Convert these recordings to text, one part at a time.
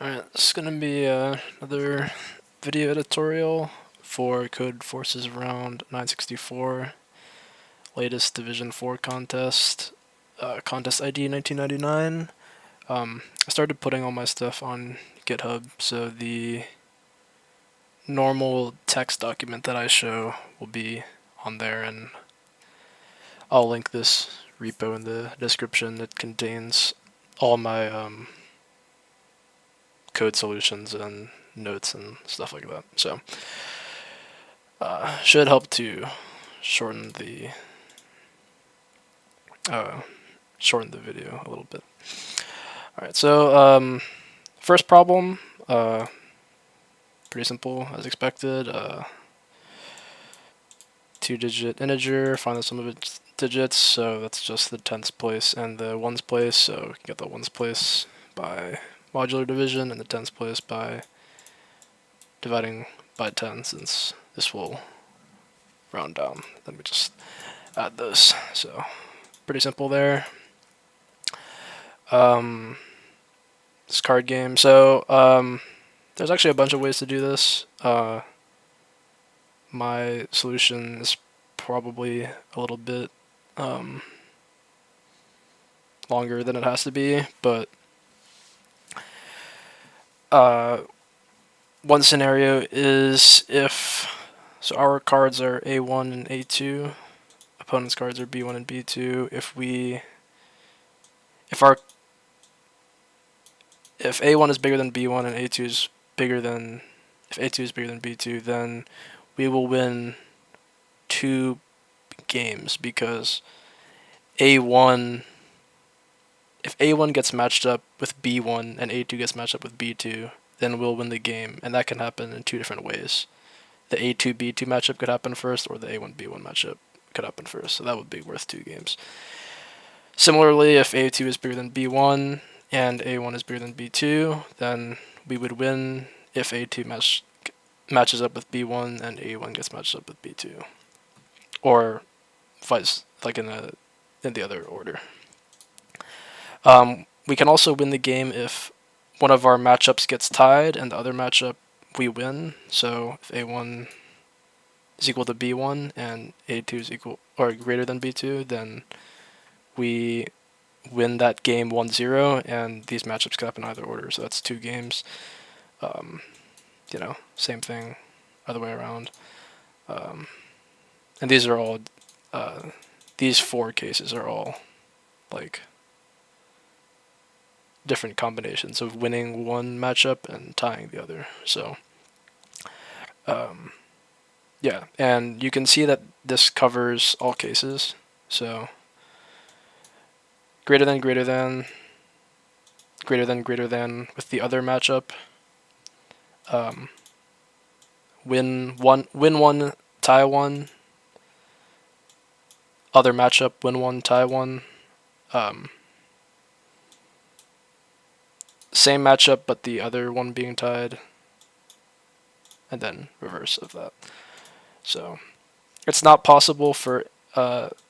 Alright, this is going to be another video editorial for Codeforces around 964, latest Division 4 contest, contest ID 1999. I started putting all my stuff on GitHub, so the normal text document that I show will be on there, and I'll link this repo in the description. It contains all my code solutions and notes and stuff like that. So should help to shorten the video a little bit. All right, so first problem, pretty simple as expected. Two-digit integer, find the sum of its digits, so that's just the tens place and the ones place, so we can get the ones place by modular division and the tens place by dividing by 10, since this will round down. Then we just add those, so pretty simple there. This card game, so there's actually a bunch of ways to do this. My solution is probably a little bit longer than it has to be, but one scenario is if, so our cards are A1 and A2, opponent's cards are B1 and B2. If A1 is bigger than B1 and A2 is bigger than, if A2 is bigger than B2, then we will win 2 games, because A1, if A1 gets matched up with B1 and A2 gets matched up with B2, then we'll win the game, and that can happen in 2 different ways. The A2-B2 matchup could happen first, or the A1-B1 matchup could happen first, so that would be worth 2 games. Similarly, if A2 is bigger than B1 and A1 is bigger than B2, then we would win if A2 matches up with B1 and A1 gets matched up with B2, or vice, like in the other order. We can also win the game if one of our matchups gets tied and the other matchup we win. So if A1 is equal to B1 and A2 is equal or greater than B2, then we win that game 1-0, and these matchups could happen in either order, so that's 2 games. Same thing, other way around. And these are all, these 4 cases are all like different combinations of winning one matchup and tying the other. So yeah, and you can see that this covers all cases. So greater than with the other matchup, win one, tie one, other matchup, win one, tie one. Same matchup, but the other one being tied, and then reverse of that. So it's not possible for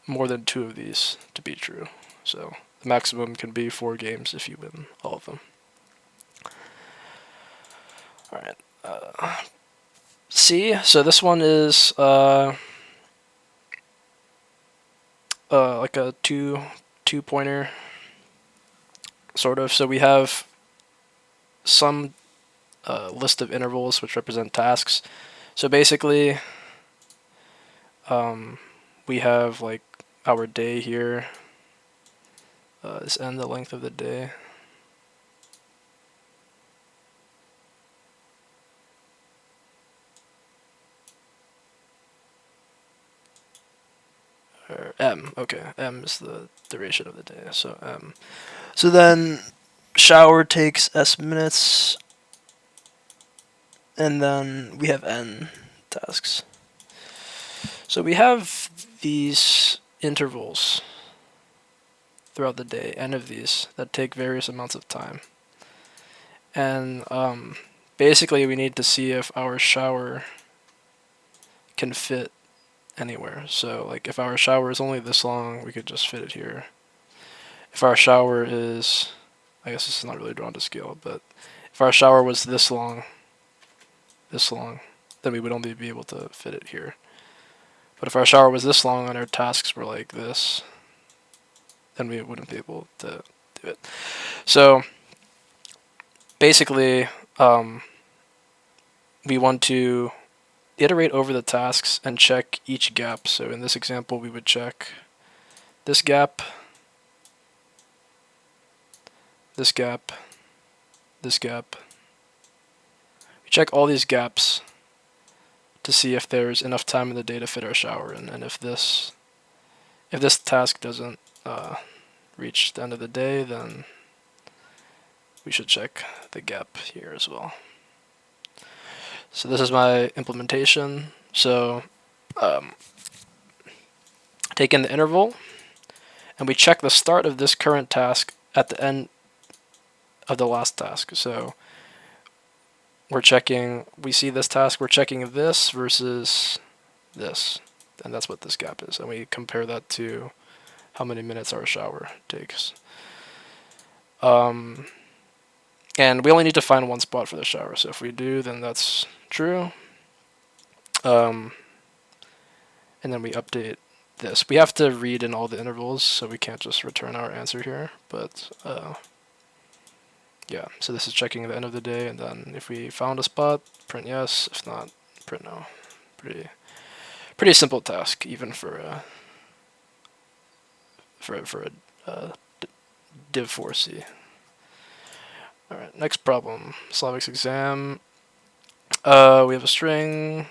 more than 2 of these to be true. So the maximum can be 4 games if you win all of them. Alright. C, so this one is like a two-pointer, sort of. So we have some list of intervals which represent tasks. So basically, we have like our day here. Is n the length of the day? Or m, okay, m is the duration of the day, so m. So then shower takes s minutes, and then we have n tasks. So we have these intervals throughout the day, n of these, that take various amounts of time. And basically we need to see if our shower can fit anywhere. So like if our shower is only this long, we could just fit it here. If our shower is I guess this is not really drawn to scale, but if our shower was this long, then we would only be able to fit it here. But if our shower was this long and our tasks were like this, then we wouldn't be able to do it. So basically, we want to iterate over the tasks and check each gap. So in this example, we would check this gap, this gap, this gap. We check all these gaps to see if there's enough time in the day to fit our shower in, and if this task doesn't reach the end of the day, then we should check the gap here as well. So this is my implementation. So take in the interval, and we check the start of this current task at the end of the last task. So we're checking, we see this task, we're checking this versus this, and that's what this gap is. And we compare that to how many minutes our shower takes. And we only need to find one spot for the shower. So if we do, then that's true. And then we update this. We have to read in all the intervals, so we can't just return our answer here. But yeah, so this is checking at the end of the day, and then if we found a spot, print yes. If not, print no. Pretty simple task, even for a div4c. All right, next problem. Slavic's exam. We have a string,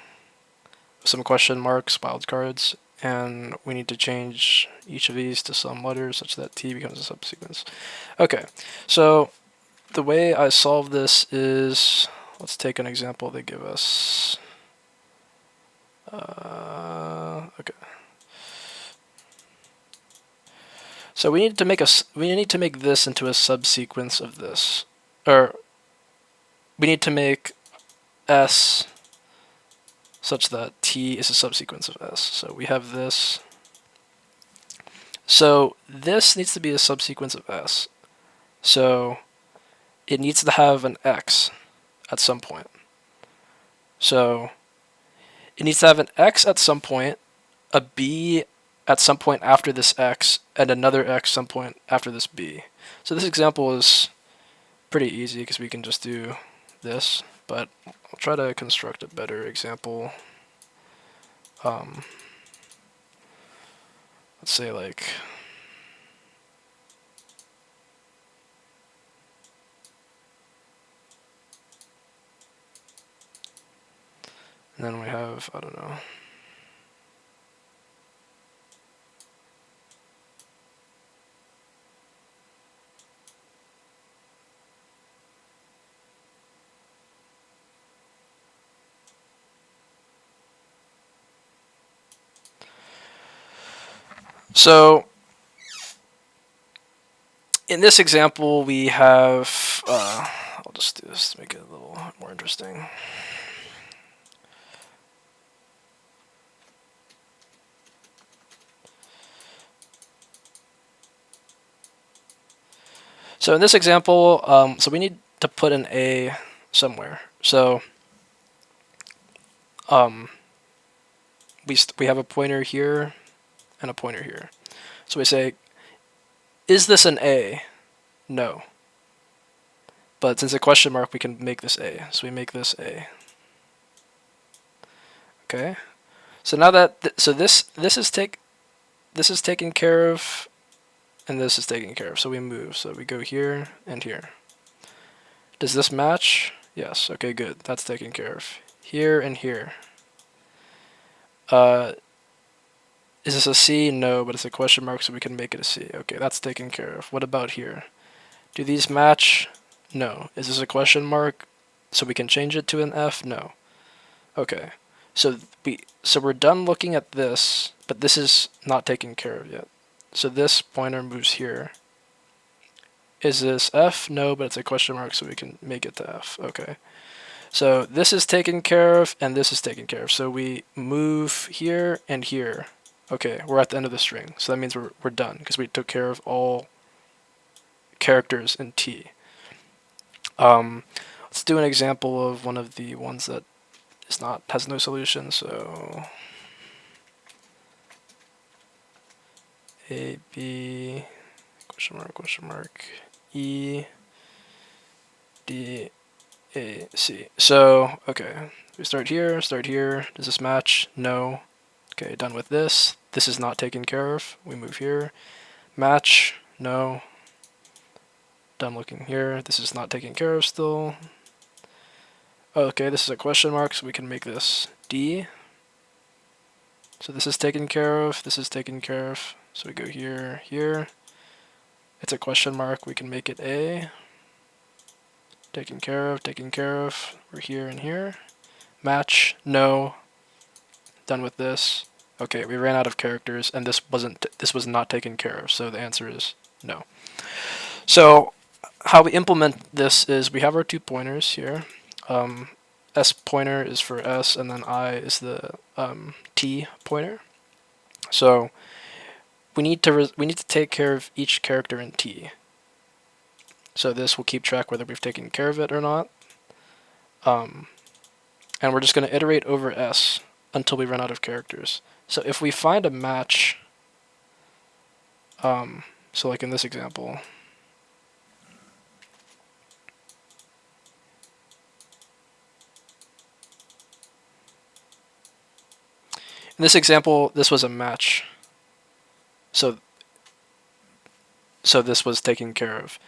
some question marks, wildcards, and we need to change each of these to some letters such that t becomes a subsequence. Okay, so the way I solve this is, let's take an example they give us. Okay. So we need to make this into a subsequence of this, or we need to make s such that t is a subsequence of s. So we have this. So this needs to be a subsequence of s. So it needs to have an x at some point. So it needs to have an x at some point, a b at some point after this x, and another x some point after this b. So this example is pretty easy because we can just do this, but I'll try to construct a better example. Let's say like and then we have, I don't know. So in this example, we have, I'll just do this to make it a little more interesting. So in this example, so we need to put an A somewhere. So we have a pointer here and a pointer here. So we say, is this an A? No. But since it's a question mark, we can make this A. So we make this A. Okay. So now that this is taken care of, and this is taken care of. So we move. So we go here and here. Does this match? Yes. Okay, good. That's taken care of. Here and here. Is this a C? No, but it's a question mark, so we can make it a C. Okay, that's taken care of. What about here? Do these match? No. Is this a question mark? So we can change it to an F? No. Okay. So we're done looking at this, but this is not taken care of yet. So this pointer moves here. Is this F? No, but it's a question mark, so we can make it to F. Okay. So this is taken care of, and this is taken care of. So we move here and here. Okay, we're at the end of the string. So that means we're done, because we took care of all characters in T. Let's do an example of one of the ones that has no solution. So A, B, question mark, E, D, A, C. So, okay, we start here. Does this match? No. Okay, done with this. This is not taken care of. We move here. Match? No. Done looking here. This is not taken care of still. Okay, this is a question mark, so we can make this D. So this is taken care of. This is taken care of. So we go here, here. It's a question mark. We can make it A. Taken care of, taken care of. We're here and here. Match? No. Done with this. Okay, we ran out of characters, and this was not taken care of. So the answer is no. So how we implement this is we have our 2 pointers here. S pointer is for S, and then I is the T pointer. So we need to take care of each character in T. So this will keep track whether we've taken care of it or not. And we're just going to iterate over S until we run out of characters. So if we find a match, so like in this example, this was a match. So this was taken care of.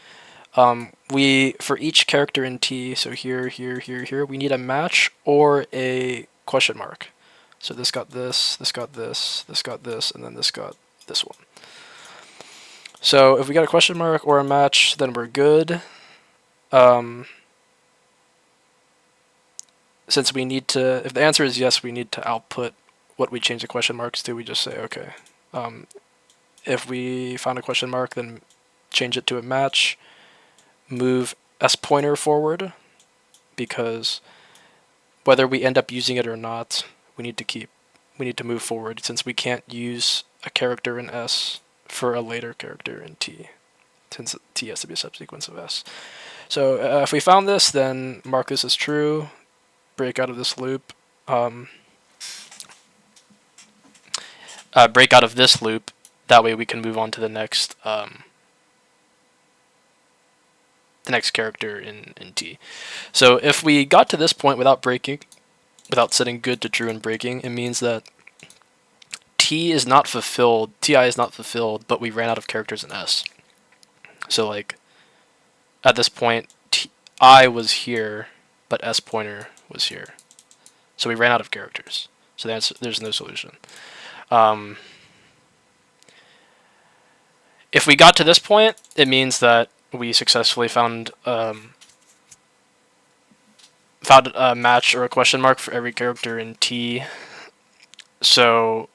For each character in T, so here, here, here, here, we need a match or a question mark. So this got this got this, this got this, and then this got this one. So if we got a question mark or a match, then we're good. Since we need to, if the answer is yes, we need to output what we change the question marks to. We just say, okay, if we found a question mark, then change it to a match. Move S pointer forward, because whether we end up using it or not, we need to move forward, since we can't use a character in S for a later character in T, since T has to be a subsequence of S. So if we found this, then mark this as true, break out of this loop, break out of this loop. That way we can move on to the next character in T. So if we got to this point without breaking, without setting good to true and breaking, it means that Ti is not fulfilled, but we ran out of characters in S. So like, at this point, I was here, but S pointer was here. So we ran out of characters. So there's no solution. If we got to this point, it means that we successfully found a match or a question mark for every character in T. So,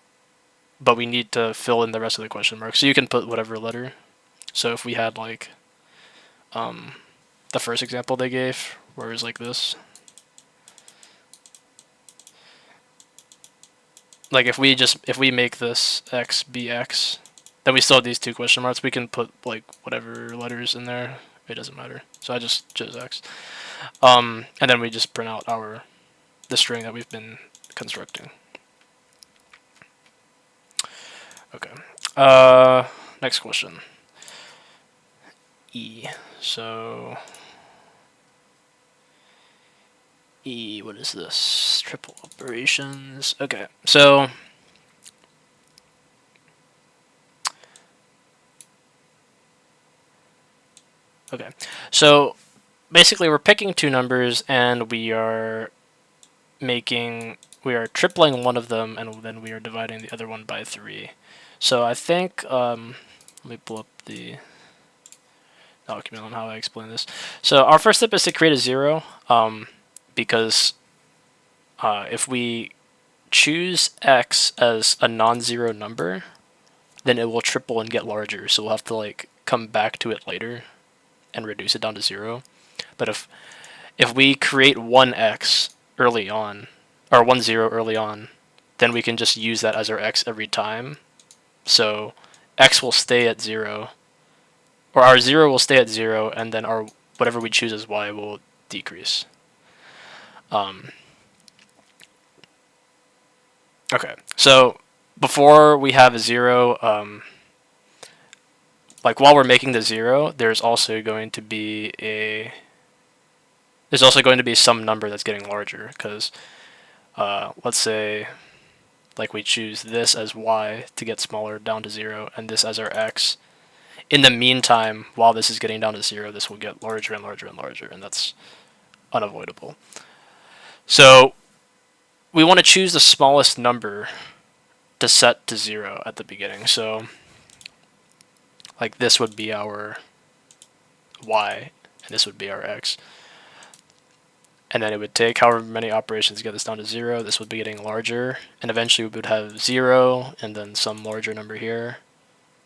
but we need to fill in the rest of the question mark. So you can put whatever letter. So if we had like the first example they gave, where it was like this. Like if we make this X be X, then we still have these 2 question marks. We can put like whatever letters in there. It doesn't matter. So I just chose X. And then we just print out the string that we've been constructing. Okay. Next question. E. So E, what is this? Triple operations. Okay. So basically we're picking 2 numbers and we are tripling one of them, and then we are dividing the other one by 3. So I think, let me pull up the document on how I explain this. So our first step is to create a 0, because if we choose X as a non-zero number, then it will triple and get larger. So we'll have to like come back to it later and reduce it down to 0. But if we create 1x early on, or 1 0 early on, then we can just use that as our x every time. So x will stay at 0, or our 0 will stay at 0, and then our whatever we choose as y will decrease. Okay, so before we have a 0, like while we're making the 0, there's also going to be some number that's getting larger, because let's say like we choose this as y to get smaller down to 0, and this as our x. In the meantime, while this is getting down to 0, this will get larger and larger and larger, and that's unavoidable. So we want to choose the smallest number to set to 0 at the beginning. So like this would be our y, and this would be our x. And then it would take however many operations to get this down to 0. This would be getting larger, and eventually we would have 0, and then some larger number here.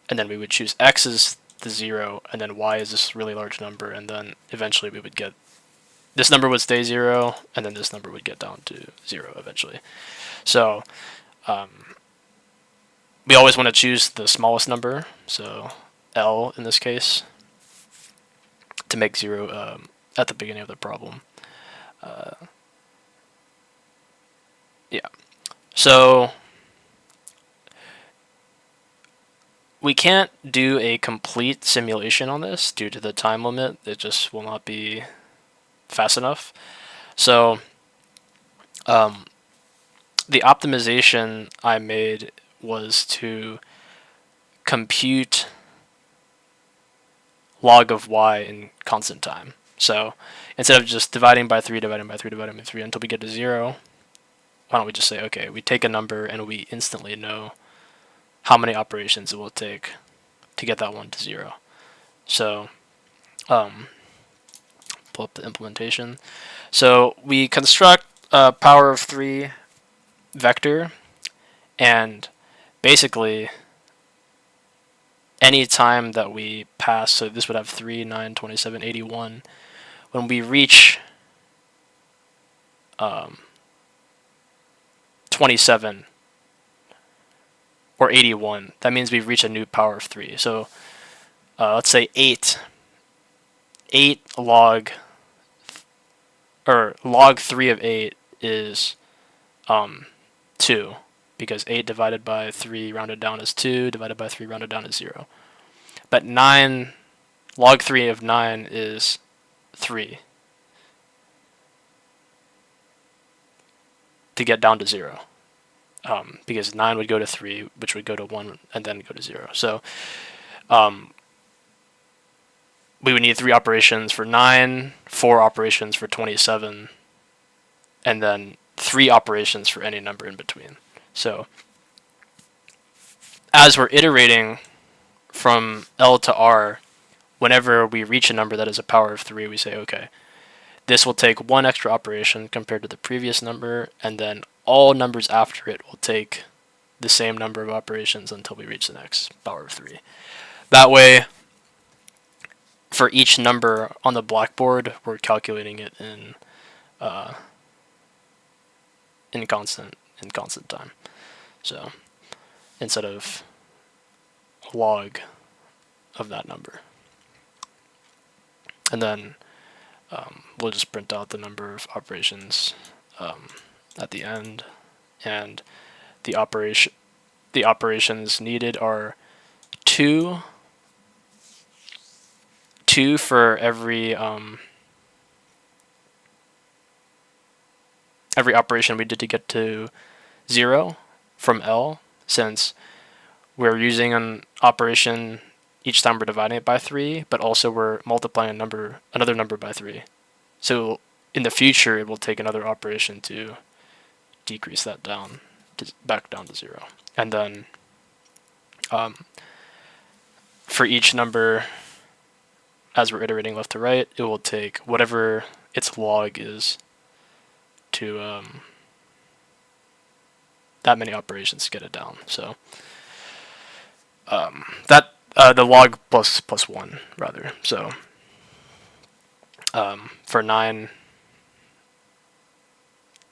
And then we would choose x as the 0, and then y is this really large number, and then eventually we would get, this number would stay 0, and then this number would get down to 0 eventually. So we always want to choose the smallest number, so L in this case, to make 0 at the beginning of the problem. Yeah. So we can't do a complete simulation on this due to the time limit. It just will not be fast enough. So the optimization I made was to compute log of y in constant time. So instead of just dividing by 3, dividing by 3, dividing by 3 until we get to 0, why don't we just say, okay, we take a number and we instantly know how many operations it will take to get that one to 0. So pull up the implementation. So we construct a power of 3 vector, and basically any time that we pass, so this would have 3, 9, 27, 81, when we reach 27 or 81, that means we've reached a new power of 3. So let's say 8 log, or log 3 of 8 is 2, because 8 divided by 3 rounded down is 2, divided by 3 rounded down is 0. But log 3 of 9 is 3 to get down to 0. Because 9 would go to 3, which would go to 1, and then go to 0. So we would need 3 operations for 9, 4 operations for 27, and then 3 operations for any number in between. So as we're iterating from L to R, whenever we reach a number that is a power of 3, we say, okay, this will take 1 extra operation compared to the previous number, and then all numbers after it will take the same number of operations until we reach the next power of 3. That way, for each number on the blackboard, we're calculating it in constant time. So instead of log of that number, and then we'll just print out the number of operations at the end, and the operations needed are 2 for every operation we did to get to 0 from L, since we're using an operation each time we're dividing it by 3, but also we're multiplying another number by 3. So in the future, it will take another operation to decrease that back down to 0. And then for each number, as we're iterating left to right, it will take whatever its log is to that many operations to get it down. So the log plus 1 rather. So for 9,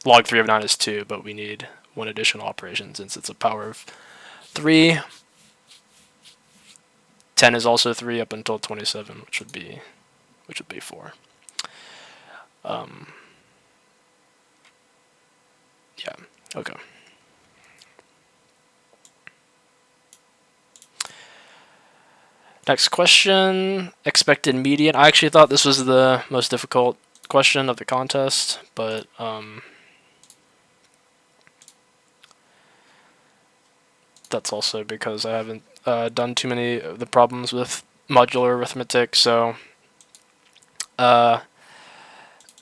log 3 of 9 is 2, but we need 1 additional operation since it's a power of 3. 10 is also 3 up until 27, which would be 4. Yeah. Okay. Next question, expected median. I actually thought this was the most difficult question of the contest, but that's also because I haven't done too many of the problems with modular arithmetic. So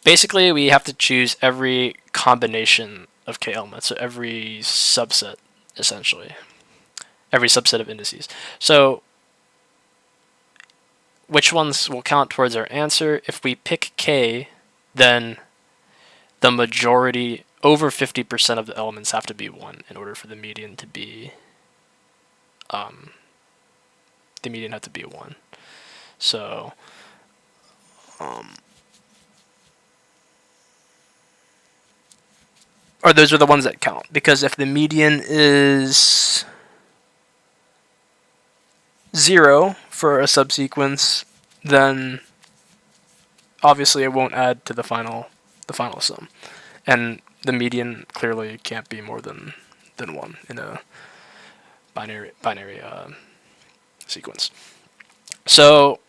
basically we have to choose every combination of k elements, so every subset, essentially. Every subset of indices. So which ones will count towards our answer? If we pick k, then the majority, over 50% of the elements have to be 1 in order for the median to be, the median had to be 1. So, or those are the ones that count. Because if the median is 0 for a subsequence, then obviously it won't add to the final sum. And the median clearly can't be more than 1 in a binary sequence. So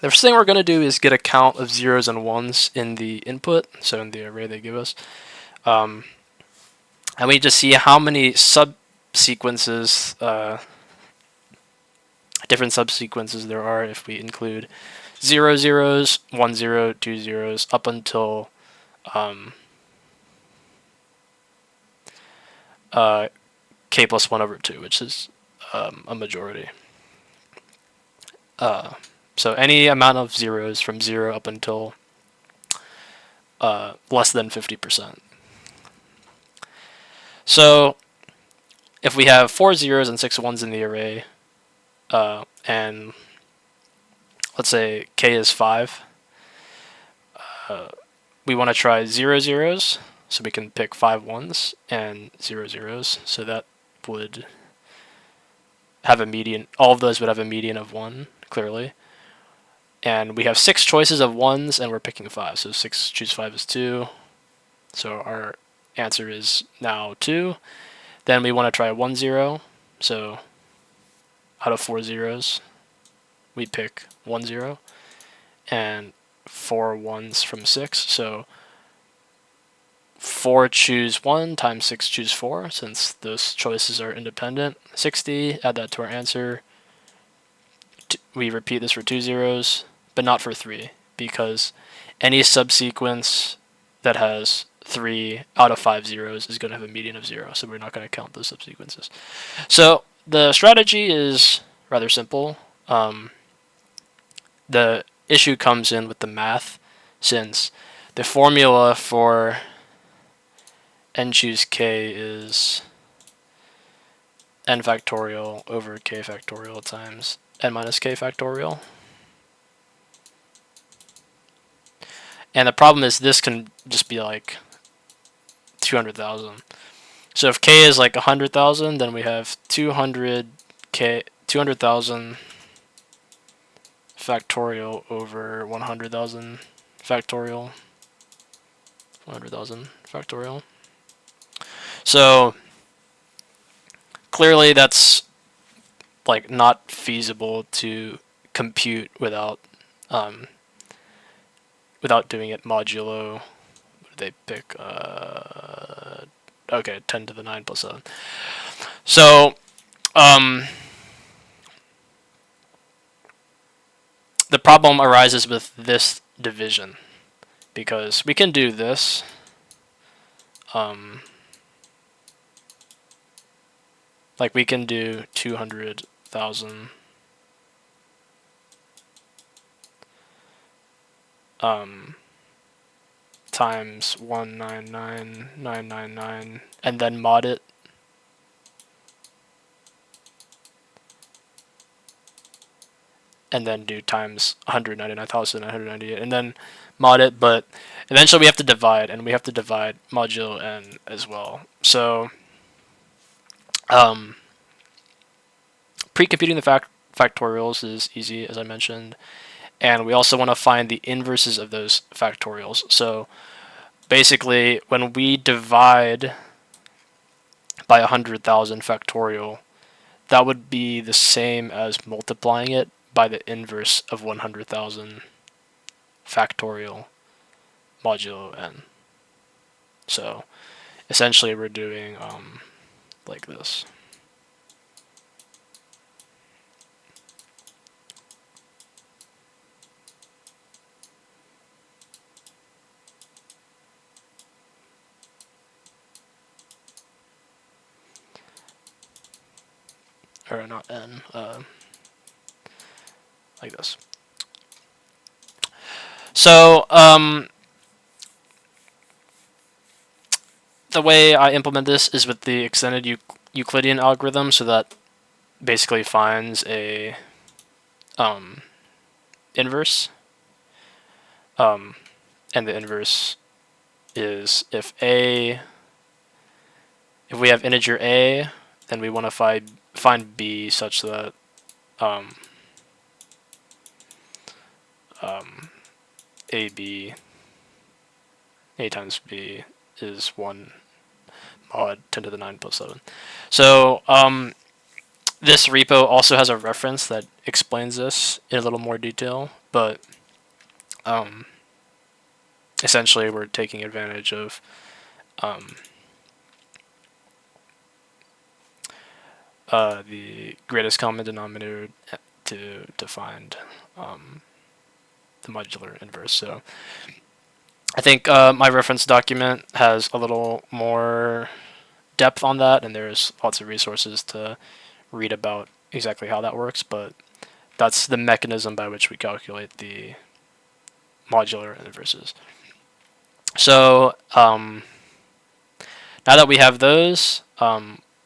the first thing we're going to do is get a count of zeros and ones in the input, so in the array they give us. And we just see how many subsequences, different subsequences there are if we include 0 zeros, 1 0, 2 zeros, up until k plus 1 over 2, which is a majority. So any amount of zeros from 0 up until less than 50%. So if we have 4 zeros and 6 ones in the array, and let's say k is 5, we want to try 0 zeros, so we can pick 5 ones and 0 zeros, so that would have a median, all of those would have a median of 1, clearly. And we have 6 choices of ones, and we're picking 5, so 6 choose 5 is 2, so our answer is now 2. Then we want to try 1 0, so out of 4 zeros, we pick 1 0, and 4 ones from 6, so 4 choose 1 times 6 choose 4, since those choices are independent. 60, add that to our answer. We repeat this for 2 zeros, but not for 3, because any subsequence that has 3 out of 5 zeros is going to have a median of 0, so we're not going to count those subsequences. So the strategy is rather simple. The issue comes in with the math, since the formula for n choose k is n factorial over k factorial times n minus k factorial. And the problem is this can just be like 200,000. So if k is like 100,000, then we have 200,000 factorial over 100,000 factorial. 100,000 factorial. So clearly that's like not feasible to compute without doing it modulo. What did they pick? Okay, 10 to the 9 plus 7. So the problem arises with this division, because we can do this. Like we can do 200,000 times 199,999 and then mod it. And then do times 199,998 and then mod it, but eventually we have to divide, and we have to divide modulo n as well. So pre-computing the factorials is easy, as I mentioned, and we also want to find the inverses of those factorials. So basically, when we divide by 100,000 factorial, that would be the same as multiplying it by the inverse of 100,000 factorial modulo n. So essentially we're doing like this. Or not n, like this. So the way I implement this is with the extended Euclidean algorithm, so that basically finds a inverse, and the inverse is if we have integer a, then we want to find b such that a times b is 1 mod 10 to the 9 plus 7. So this repo also has a reference that explains this in a little more detail, but essentially we're taking advantage of the greatest common denominator to find the modular inverse. So I think my reference document has a little more depth on that, and there's lots of resources to read about exactly how that works, but that's the mechanism by which we calculate the modular inverses. So now that we have those,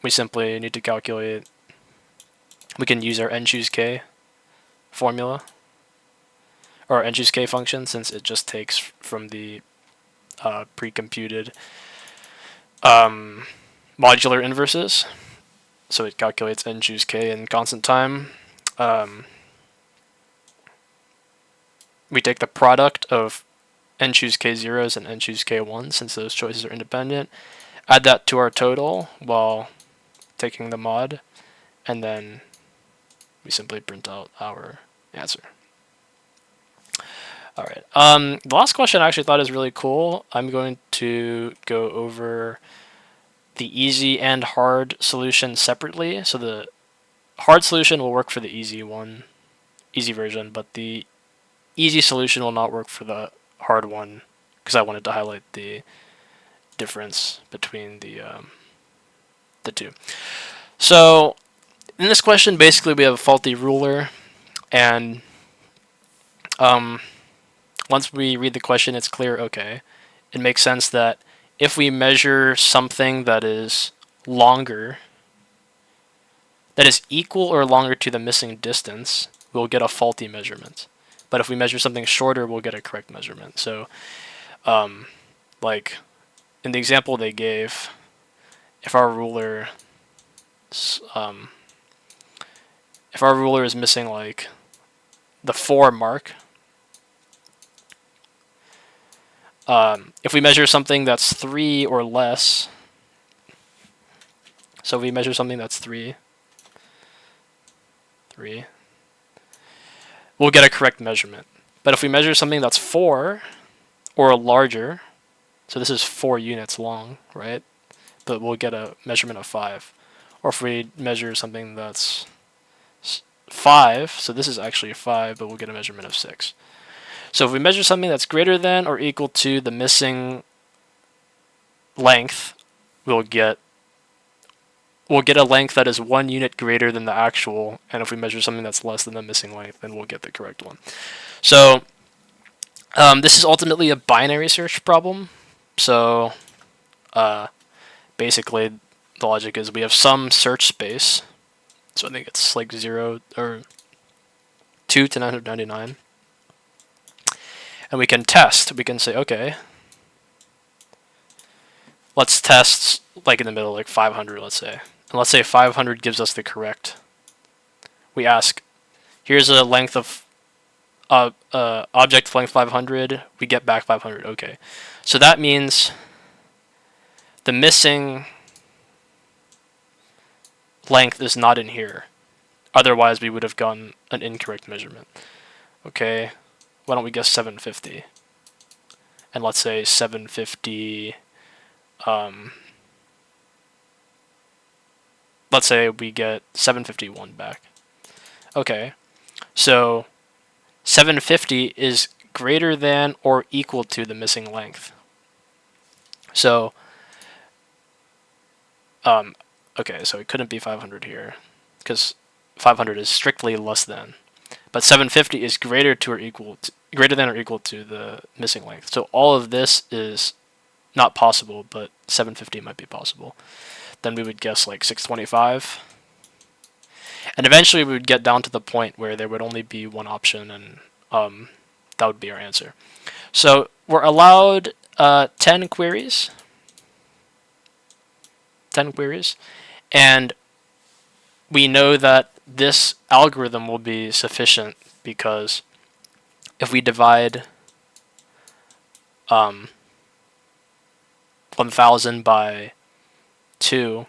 we simply need to calculate, we can use our n_k formula, or n_k function, since it just takes from the pre-computed modular inverses. So it calculates n_k in constant time. We take the product of n_k zeros and n_k ones, since those choices are independent, add that to our total while taking the mod, and then we simply print out our answer. Alright, the last question I actually thought is really cool. I'm going to go over the easy and hard solution separately. So the hard solution will work for the easy version, but the easy solution will not work for the hard one, because I wanted to highlight the difference between the two. So in this question, basically we have a faulty ruler, and once we read the question, it's clear, okay, it makes sense that if we measure something that is longer, that is equal or longer to the missing distance, we'll get a faulty measurement. But if we measure something shorter, we'll get a correct measurement. So, like in the example they gave, if our ruler is missing like the 4 mark, if we measure something that's 3 or less, so if we measure something that's 3, we'll get a correct measurement. But if we measure something that's 4 or larger, so this is 4 units long, right? But we'll get a measurement of 5. Or if we measure something that's 5, so this is actually 5, but we'll get a measurement of 6. So if we measure something that's greater than or equal to the missing length, we'll get a length that is 1 unit greater than the actual, and if we measure something that's less than the missing length, then we'll get the correct one. So this is ultimately a binary search problem. So basically the logic is we have some search space, so I think it's like 0 or 2 to 999. And we can test. We can say, okay, let's test like in the middle, like 500, let's say. And let's say 500 gives us the correct we ask, here's a length of object length 500, we get back 500. Okay, so that means the missing length is not in here. Otherwise, we would have gotten an incorrect measurement. Okay, why don't we guess 750? And let's say 750, let's say we get 751 back. Okay, so 750 is greater than or equal to the missing length. So, okay, so it couldn't be 500 here, because 500 is strictly less than. But 750 is greater than or equal to the missing length. So all of this is not possible, but 750 might be possible. Then we would guess like 625. And eventually we would get down to the point where there would only be one option, and that would be our answer. So we're allowed 10 queries. 10 queries. And we know that this algorithm will be sufficient because if we divide 1000 by 2,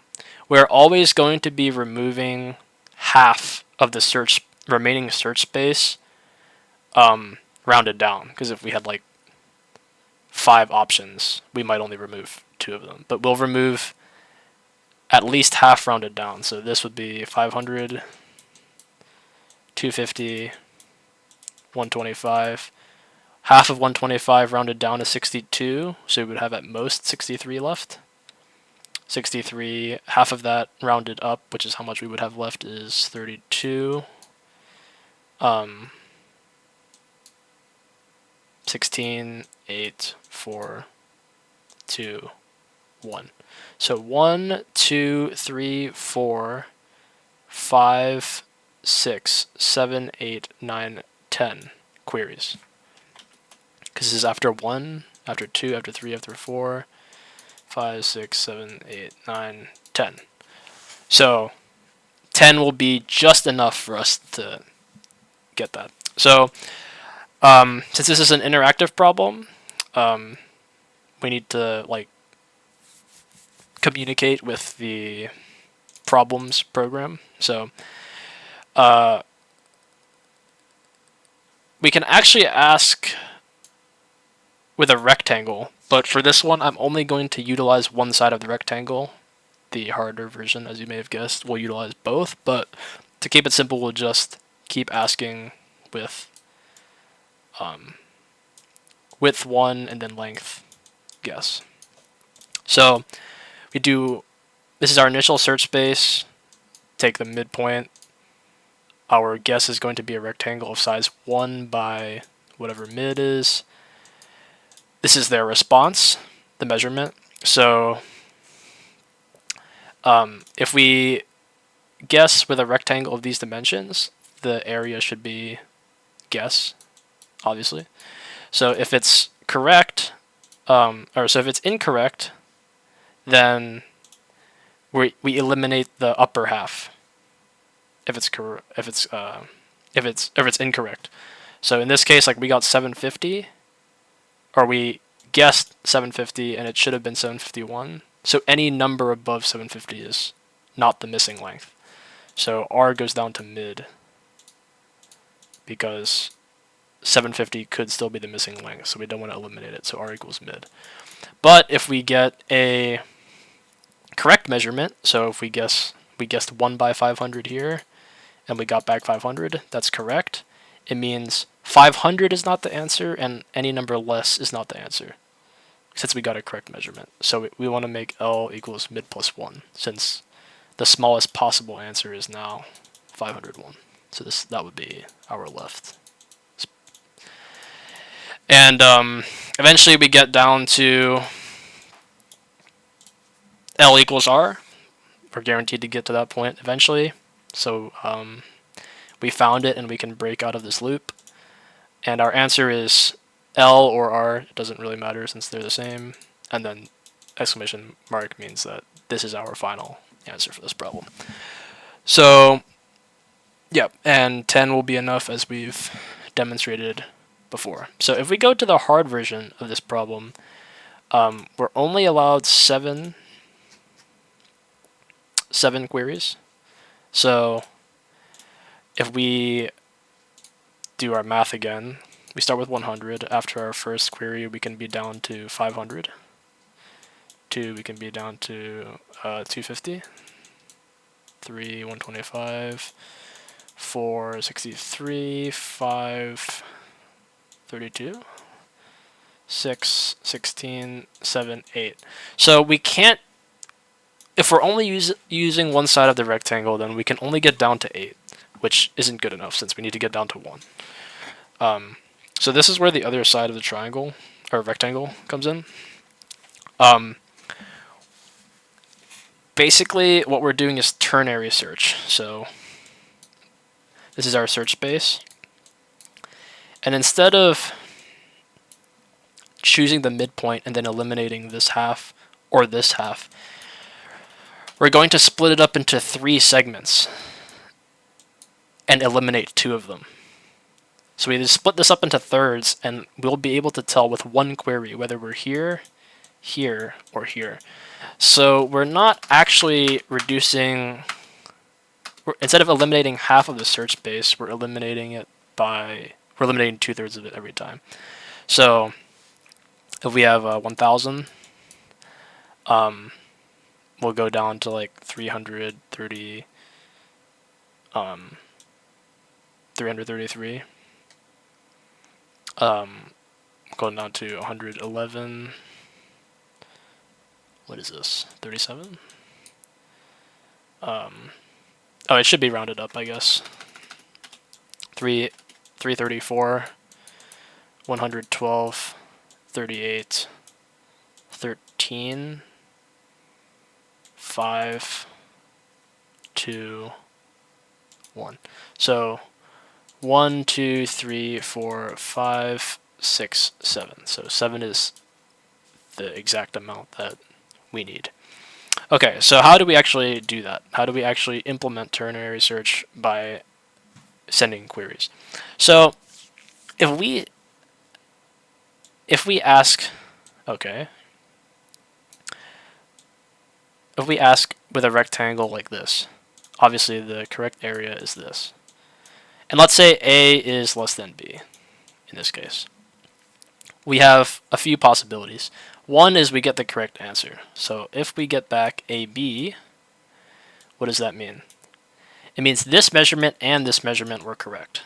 we're always going to be removing half of the remaining search space rounded down, because if we had like 5 options, we might only remove 2 of them, but we'll remove at least half rounded down. So this would be 500, 250, 125. Half of 125 rounded down to 62, so we would have at most 63 left. 63, half of that rounded up, which is how much we would have left, is 32. 16, 8, 4, 2, 1. So 1, 2, 3, 4, 5, 6, 7, 8, 9, 10 queries. Because this is after 1, after 2, after 3, after 4, 5, 6, 7, 8, 9, 10. So 10 will be just enough for us to get that. So since this is an interactive problem, we need to like communicate with the problems program. So we can actually ask with a rectangle, but for this one I'm only going to utilize one side of the rectangle. The harder version, as you may have guessed, will utilize both, but to keep it simple, we'll just keep asking with width 1 and then length guess. So we do, this is our initial search space, take the midpoint. Our guess is going to be a rectangle of size 1 by whatever mid is. This is their response, the measurement. So if we guess with a rectangle of these dimensions, the area should be guess, obviously. So if it's correct, so if it's incorrect, then we eliminate the upper half. If it's incorrect. So in this case, like we got 750, or we guessed 750 and it should have been 751. So any number above 750 is not the missing length. So R goes down to mid because 750 could still be the missing length, so we don't want to eliminate it, so R equals mid. But if we get a correct measurement, so if we guessed 1 by 500 here, and we got back 500, that's correct. It means 500 is not the answer, and any number less is not the answer, since we got a correct measurement. So we want to make L equals mid plus 1, since the smallest possible answer is now 501. So that would be our left. And eventually we get down to L equals R. We're guaranteed to get to that point eventually. So we found it and we can break out of this loop. And our answer is L or R. It doesn't really matter since they're the same. And then exclamation mark means that this is our final answer for this problem. So Yep, and 10 will be enough as we've demonstrated before. So if we go to the hard version of this problem, we're only allowed seven queries. So if we do our math again, we start with 100. After our first query, we can be down to 500. 2, we can be down to 250. 3, 125. 4, 63. 5, 32. 6, 16, 7, 8. So we can't, if we're only using one side of the rectangle, then we can only get down to 8, which isn't good enough since we need to get down to 1. So this is where the other side of the triangle, or rectangle, comes in. Basically, what we're doing is ternary search. So this is our search space. And instead of choosing the midpoint and then eliminating this half or this half, we're going to split it up into 3 segments and eliminate 2 of them. So we just split this up into thirds, and we'll be able to tell with one query whether we're here, here, or here. So we're not actually reducing, instead of eliminating half of the search space, we're eliminating 2/3 of it every time. So if we have 1,000, we'll go down to like 333. Going down to 111. What is this? 37? Oh, it should be rounded up, I guess. 334, 112, 38, 13, 5, 2, 1. So 1, 2, 3, 4, 5, 6, 7. So 7 is the exact amount that we need. Okay, so how do we actually do that? How do we actually implement ternary search by sending queries? So if we ask, okay, if we ask with a rectangle like this, obviously the correct area is this. And let's say A is less than B in this case. We have a few possibilities. One is we get the correct answer. So if we get back AB, what does that mean? It means this measurement and this measurement were correct.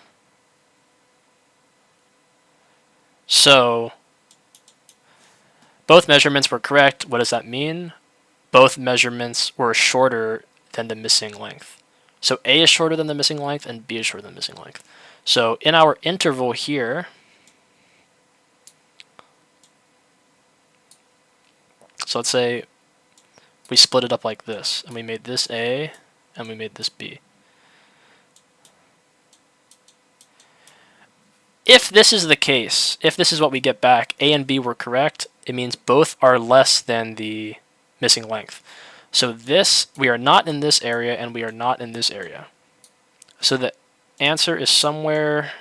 So both measurements were correct. What does that mean? Both measurements were shorter than the missing length. So A is shorter than the missing length and B is shorter than the missing length. So in our interval here, so let's say we split it up like this, and we made this A, and we made this B. If this is the case, if this is what we get back, A and B were correct, it means both are less than the missing length. So this, we are not in this area, and we are not in this area. So the answer is somewhere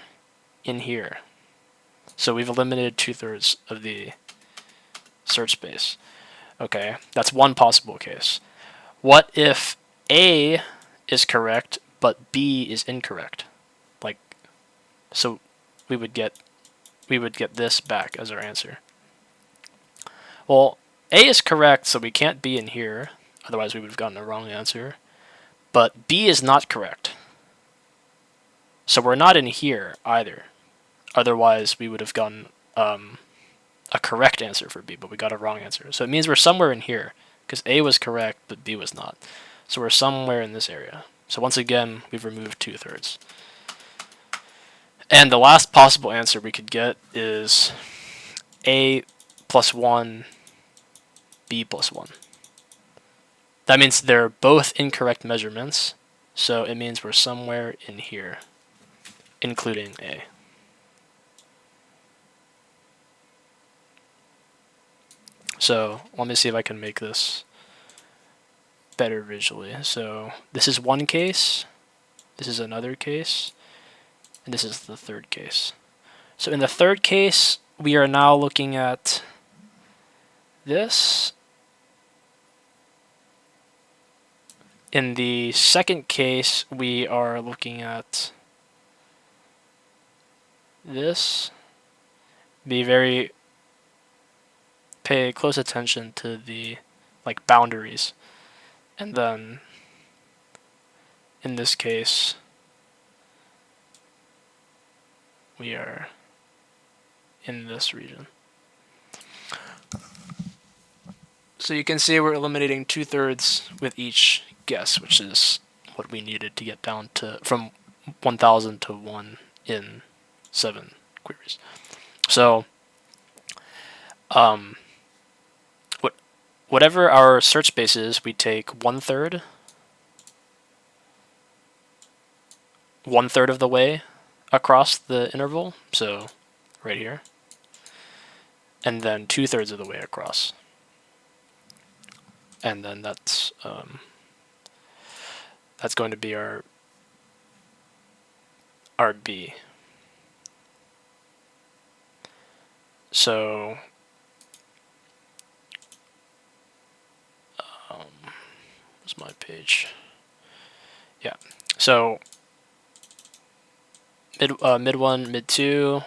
in here. So we've eliminated 2/3 of the search space. Okay, that's one possible case. What if A is correct, but B is incorrect? Like, so we would get this back as our answer. Well, A is correct, so we can't be in here, otherwise we would have gotten the wrong answer. But B is not correct. So we're not in here either. Otherwise we would have gotten a correct answer for B, but we got a wrong answer. So it means we're somewhere in here, because A was correct, but B was not. So we're somewhere in this area. So once again, we've removed 2/3. And the last possible answer we could get is A plus 1, B plus 1. That means they're both incorrect measurements, so it means we're somewhere in here, including A. So let me see if I can make this better visually. So this is one case. This is another case, and this is the third case. So in the third case, we are now looking at this. In the second case, we are looking at this. Pay close attention to the boundaries. And then in this case, we are in this region. So you can see we're eliminating 2/3 with each guess, which is what we needed to get down to from 1,000 to 1 in 7 queries. So whatever our search space is, we take 1/3 of the way across the interval, so right here, and then 2/3 of the way across. And then that's going to be our B. So where's my page? Yeah. So mid 1, mid 2.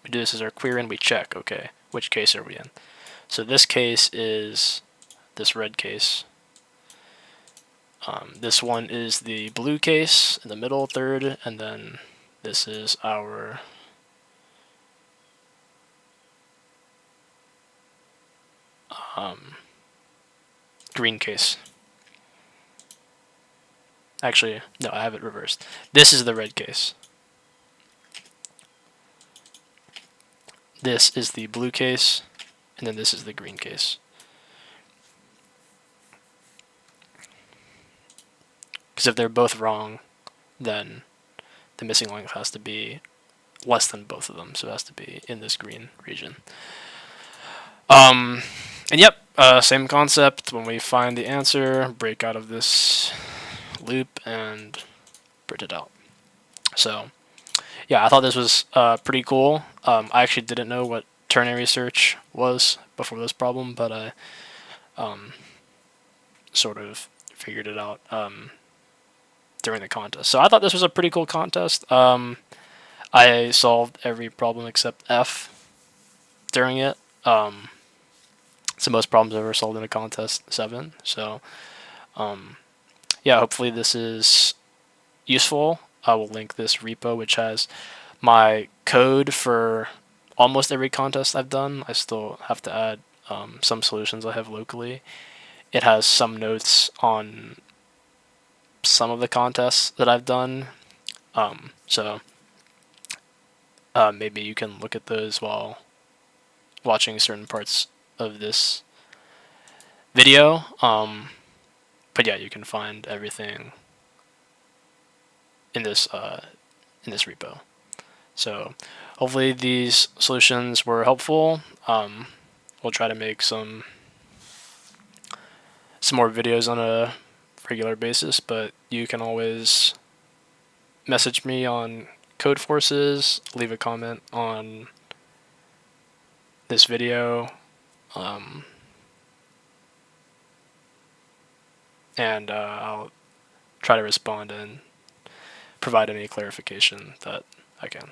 We do this as our query and we check. Okay, which case are we in? So this case is this red case. This one is the blue case in the middle third, and then this is our green case. Actually, no, I have it reversed. This is the red case. This is the blue case, and then this is the green case. Because if they're both wrong, then the missing length has to be less than both of them, so it has to be in this green region. And yep, same concept. When we find the answer, break out of this loop and print it out. So yeah, I thought this was pretty cool. I actually didn't know what ternary search was before this problem, but I sort of figured it out during the contest. So I thought this was a pretty cool contest. I solved every problem except F during it. It's the most problems I've ever solved in a contest, 7. So yeah, hopefully this is useful. I will link this repo, which has my code for almost every contest I've done. I still have to add some solutions I have locally. It has some notes on some of the contests that I've done. So maybe you can look at those while watching certain parts of this video. But yeah, you can find everything in this repo. So hopefully these solutions were helpful. We'll try to make some more videos on a regular basis, but you can always message me on Codeforces, leave a comment on this video, and I'll try to respond and provide any clarification that I can.